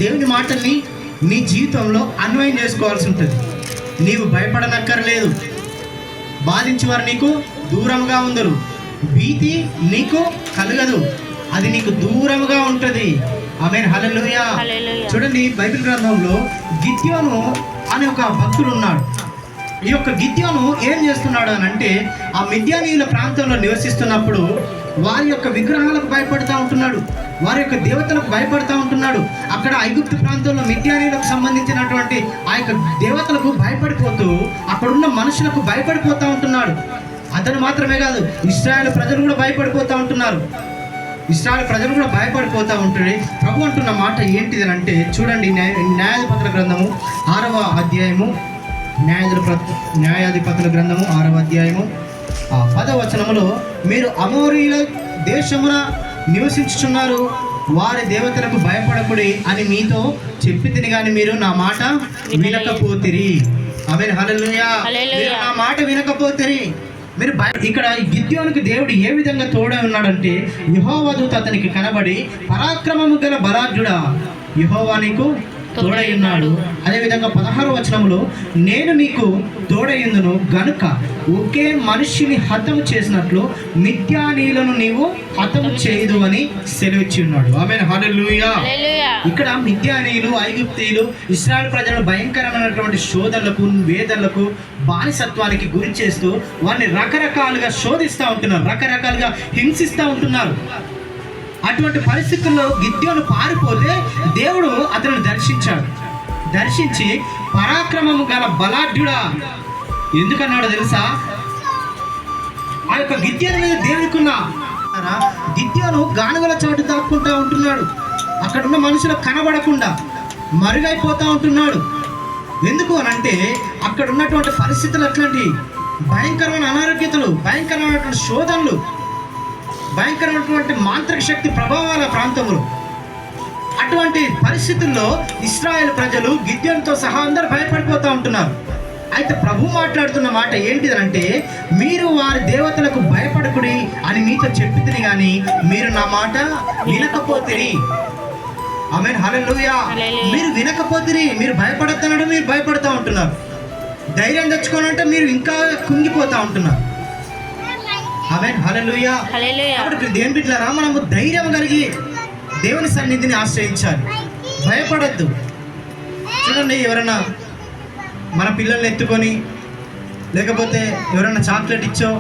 దేవుని మాటల్ని నీ జీవితంలో అన్వయం చేసుకోవాల్సి ఉంటుంది. నీవు భయపడనక్కర్లేదు. బాధించేవారు నీకు దూరంగా ఉందరు, భీతి నీకు కలగదు, అది నీకు దూరంగా ఉంటుంది. ఆమేన్, హల్లెలూయా. చూడండి, బైబిల్ గ్రంథంలో గిద్యోను అనే ఒక భక్తుడు ఉన్నాడు. ఈ యొక్క గిద్యోను ఏం చేస్తున్నాడు అని అంటే, ఆ మిద్యానీయుల ప్రాంతంలో నివసిస్తున్నప్పుడు వారి యొక్క విగ్రహాలకు భయపడుతూ ఉంటున్నాడు, వారి యొక్క దేవతలకు భయపడుతూ ఉంటున్నాడు. అక్కడ ఐగుప్తు ప్రాంతంలో మిద్యానీయులకు సంబంధించినటువంటి ఆ యొక్క దేవతలకు భయపడిపోతూ అక్కడున్న మనుషులకు భయపడిపోతూ ఉంటున్నాడు. అతను మాత్రమే కాదు, ఇశ్రాయేలు ప్రజలు కూడా భయపడిపోతూ ఉంటున్నారు. ఇశ్రాయేలు ప్రజలు కూడా భయపడిపోతూ ఉంటుంది. ప్రభు అంటున్న మాట ఏంటిది అంటే, చూడండి, న్యాయాధిపతుల గ్రంథము 6వ అధ్యాయము, న్యాయాధిపతుల గ్రంథము 6వ అధ్యాయము 10వ వచనములో, మీరు అమోరీల దేశమున నివసించుచున్నారు, వారి దేవతలకు భయపడకుడి అని మీతో చెప్పితిని కానీ మీరు నా మాట వినకపోతిరి. ఆమేన్, హల్లెలూయా. మీరు నా మాట వినకపోతిరి. మీరు ఇక్కడ గిద్యోనుకి దేవుడు ఏ విధంగా తోడై ఉన్నాడంటే, యెహోవా దూత అతనికి కనబడి, పరాక్రమము గల బలాఢ్యుడా, యెహోవా నీకు తోడై ఉన్నాడు. అదేవిధంగా 16వ వచనంలో, నేను నీకు తోడయ్యుందును గనుక ఒకే మనిషిని హతము చేసినట్లు మిద్యానీయులను నీవు హతము చేయదు అని సెలవిచ్చి ఉన్నాడు. ఆమేన్, హల్లెలూయా. ఇక్కడ మిద్యానీయులు, ఐగుప్తీయులు ఇశ్రాయేలు ప్రజలను భయంకరమైనటువంటి శోధనలకు, వేదనలకు, బానిసత్వానికి గురి చేస్తూ వారిని రకరకాలుగా శోధిస్తూ ఉంటున్నారు, రకరకాలుగా హింసిస్తూ ఉంటున్నారు. అటువంటి పరిస్థితుల్లో గిద్యోను పారిపోతే దేవుడు అతను దర్శించి పరాక్రమము గల బలాఢ్యుడా ఎందుకన్నాడో తెలుసా? ఆ యొక్క గిద్యోను మీద దేవునికున్న గిద్యోను గానుగల చాటు దాక్కుంటా ఉంటున్నాడు. అక్కడున్న మనుషులకు కనబడకుండా మరుగైపోతూ ఉంటున్నాడు. ఎందుకు అనంటే, అక్కడ ఉన్నటువంటి పరిస్థితులు అట్లాంటి భయంకరమైన అనారోగ్యతలు, భయంకరమైనటువంటి శోధనలు, భయంకరమైనటువంటి మాంత్రిక శక్తి ప్రభావాల ప్రాంతంలో. అటువంటి పరిస్థితుల్లో ఇశ్రాయేలు ప్రజలు గిద్యోనుతో సహా అందరూ భయపడిపోతూ ఉంటున్నారు. అయితే ప్రభు మాట్లాడుతున్న మాట ఏంటిదంటే, మీరు వారి దేవతలకు భయపడకుడి అని మీతో చెప్పితిని కానీ మీరు నా మాట వినకపోతిరి. ఆమేన్, హల్లెలూయా. మీరు వినకపోతిరి, మీరు భయపడతానంటే మీరు భయపడుతూ ఉంటున్నారు. ధైర్యం తెచ్చుకోనంటే మీరు ఇంకా కుంగిపోతూ ఉంటున్నారు. ఆమేన్, హల్లెలూయా. కాబట్టి దేవుని బిడ్డలారా, మనము ధైర్యం కలిగి దేవుని సన్నిధిని ఆశ్రయించాలి, భయపడద్దు. చూడండి, ఎవరైనా మన పిల్లల్ని ఎత్తుకొని, లేకపోతే ఎవరైనా చాక్లెట్ ఇచ్చో,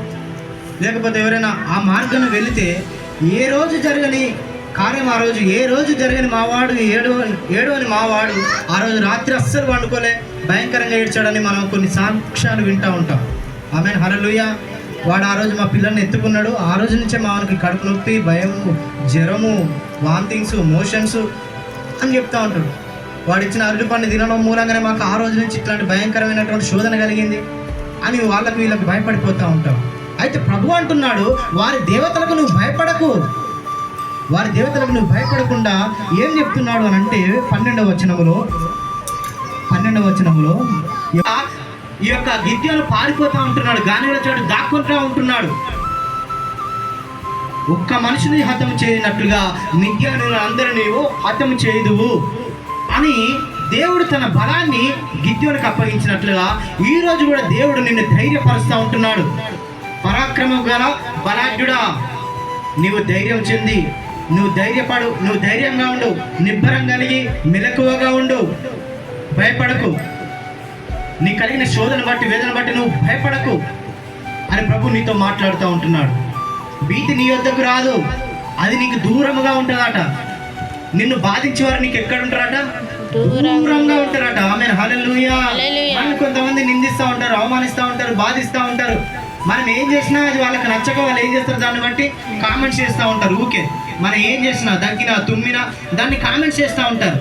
లేకపోతే ఎవరైనా ఆ మార్గాన్ని వెళితే, ఏ రోజు జరగని కార్యం ఆ రోజు, ఏ రోజు జరగని మావాడు ఏడు అని మావాడు ఆ రోజు రాత్రి అస్సలు వండుకోలే, భయంకరంగా ఏడ్చాడని మనం కొన్ని సాక్ష్యాలు వింటూ ఉంటాం. ఆమేన్, హల్లెలూయా. వాడు ఆ రోజు మా పిల్లల్ని ఎత్తుకున్నాడు, ఆ రోజు నుంచే మా వానికి కడుపు నొప్పి, భయము, జ్వరము, వామిటింగ్స్, మోషన్స్ అని చెప్తూ ఉంటాడు. వాడు ఇచ్చిన అరటి పండు తినడం మూలంగానే మాకు ఆ రోజు నుంచి ఇట్లాంటి భయంకరమైనటువంటి శోధన కలిగింది అని వాళ్ళకి వీళ్ళకి భయపడిపోతూ ఉంటాం. అయితే ప్రభు అంటున్నాడు, వారి దేవతలకు నువ్వు భయపడకు. వారి దేవతలకు నువ్వు భయపడకుండా ఏం చెప్తున్నాడు అని అంటే, 12వ వచనములో ఈ యొక్క గిద్యోను పారిపోతూ ఉంటున్నాడు, గానుగల చోటు దాక్కుంటూ ఉంటున్నాడు. ఒక్క మనిషిని హతము చేయనట్లుగా మిద్యానీయులను అందరూ నీవు హతము చేయదువు అని దేవుడు తన బలాన్ని గిద్యోనుకు అప్పగించినట్లుగా ఈ రోజు కూడా దేవుడు నిన్ను ధైర్యపరుస్తూ ఉంటున్నాడు. పరాక్రమం గల బలాఢ్యుడా, నీవు ధైర్యం చెంది, నువ్వు ధైర్యపడు, నువ్వు ధైర్యంగా ఉండు, నిబ్బరం కలిగి మెలకువగా ఉండు, భయపడకు. నీ కలిగిన శోధన బట్టి, వేదన బట్టి నువ్వు భయపడకు అని ప్రభు నీతో మాట్లాడుతూ ఉంటున్నాడు. భీతి నీ వద్దకు రాదు, అది నీకు దూరముగా ఉంటుందట. నిన్ను బాధించేవారు నీకు ఎక్కడ ఉంటారట? దూరంగా ఉంటారట. ఆమేన్, హల్లెలూయా. మనం కొంతమంది నిందిస్తూ ఉంటారు, అవమానిస్తూ ఉంటారు, బాధిస్తూ ఉంటారు. మనం ఏం చేసినా అది వాళ్ళకి నచ్చక వాళ్ళు ఏం చేస్తారు, దాన్ని బట్టి కామెంట్స్ చేస్తూ ఉంటారు. ఊకే మనం ఏం చేసినా, దగ్గినా, తుమ్మినా దాన్ని కామెంట్స్ చేస్తూ ఉంటారు.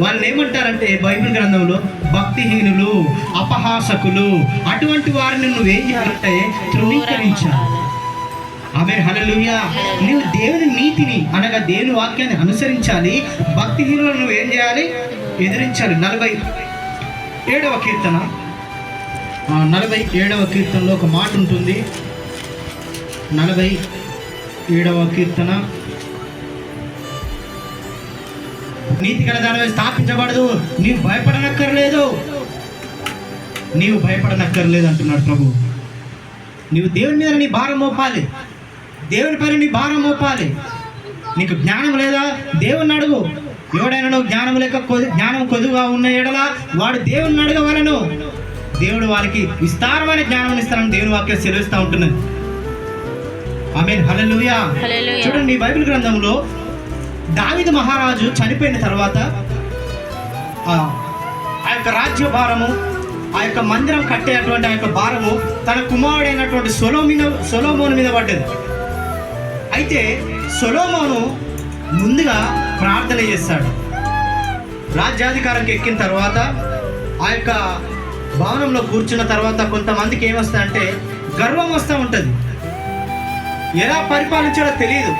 వాళ్ళని ఏమంటారంటే బైబిల్ గ్రంథంలో భక్తిహీనులు, అపహాసకులు, అటువంటి వారిని నువ్వేం చేయాలంటే తృణీకరించాలి. ఆమేన్, హల్లెలూయా. నువ్వు దేవుని నీతిని అనగా దేవుని వాక్యాన్ని అనుసరించాలి. భక్తిహీనులను నువ్వు ఏం చేయాలి? ఎదిరించాలి. 47వ కీర్తనలో ఒక మాట ఉంటుంది. 47వ కీర్తన నీతి గల దానివై స్థాపించబడదు. నీవు భయపడనక్కర్లేదు, నీవు భయపడనక్కర్లేదు అంటున్నాడు ప్రభు. నీవు దేవుని మీద నీ భారం మోపాలి, దేవుని పైన నీ భారం మోపాలి. నీకు జ్ఞానం లేదా? దేవుని అడుగు. ఎవడైనా జ్ఞానం లేక జ్ఞానం కొద్దుగా ఉన్న ఎడల వాడు దేవుని అడగవలను. దేవుడు వారికి విస్తారమైన జ్ఞానం ఇస్తానని దేవుని వాక్యం సెలవిస్తూ ఉంటున్నది. ఆమేన్, హల్లెలూయా. చూడండి, బైబిల్ గ్రంథంలో దావీదు మహారాజు చనిపోయిన తర్వాత ఆ యొక్క రాజ్య భారము, ఆ యొక్క మందిరం కట్టేటువంటి ఆ యొక్క భారము తన కుమారుడైనటువంటి సొలొమోను మీద పడ్డది. అయితే సొలొమోను ముందుగా ప్రార్థన చేస్తాడు. రాజ్యాధికారంకి ఎక్కిన తర్వాత ఆ యొక్క భవనంలో కూర్చున్న తర్వాత కొంతమందికి ఏమొస్తుందంటే గర్వం వస్తూ ఉంటుంది. ఎలా పరిపాలించాలో తెలియదు,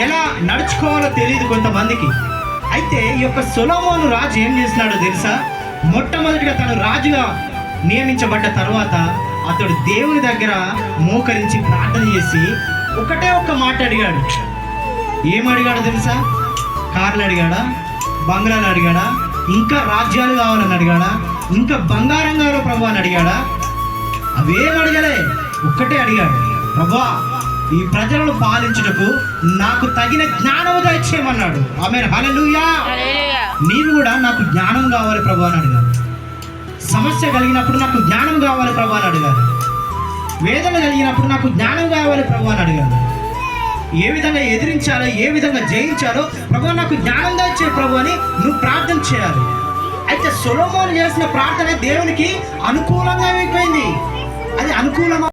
ఎలా నడుచుకోవాలో తెలియదు కొంతమందికి. అయితే ఈ యొక్క సొలొమోను రాజు ఏం చేస్తున్నాడో తెలుసా? మొట్టమొదటిగా తను రాజుగా నియమించబడ్డ తర్వాత అతడు దేవుని దగ్గర మోకరించి ప్రార్థన చేసి ఒకటే ఒక్క మాట అడిగాడు. ఏమడిగాడో తెలుసా? కార్లు అడిగాడా? బంగ్లాలు అడిగాడా? ఇంకా రాజ్యాలు కావాలని అడిగాడా? ఇంకా బంగారం కావాలో ప్రభు అని అడిగాడా? అవేం అడగలే, ఒక్కటే అడిగాడు, ప్రభువా ఈ ప్రజలను పాలించుటకు నాకు తగిన జ్ఞానము దయచేయమన్నాడు. ఆమేన్, హల్లెలూయా. నీవు కూడా నాకు జ్ఞానం కావాలి ప్రభు అని అడిగాడు. సమస్య కలిగినప్పుడు నాకు జ్ఞానం కావాలి ప్రభు అని అడిగాడు. వేదన కలిగినప్పుడు నాకు జ్ఞానం కావాలి ప్రభు అని అడిగాడు. ఏ విధంగా ఎదిరించాలో, ఏ విధంగా జయించాలో ప్రభు నాకు జ్ఞానం దయచే ప్రభు అని నువ్వు ప్రార్థన చేయాలి. అయితే సొలొమోను చేసిన ప్రార్థన దేవునికి అనుకూలంగా అయిపోయింది. అది అనుకూలంగా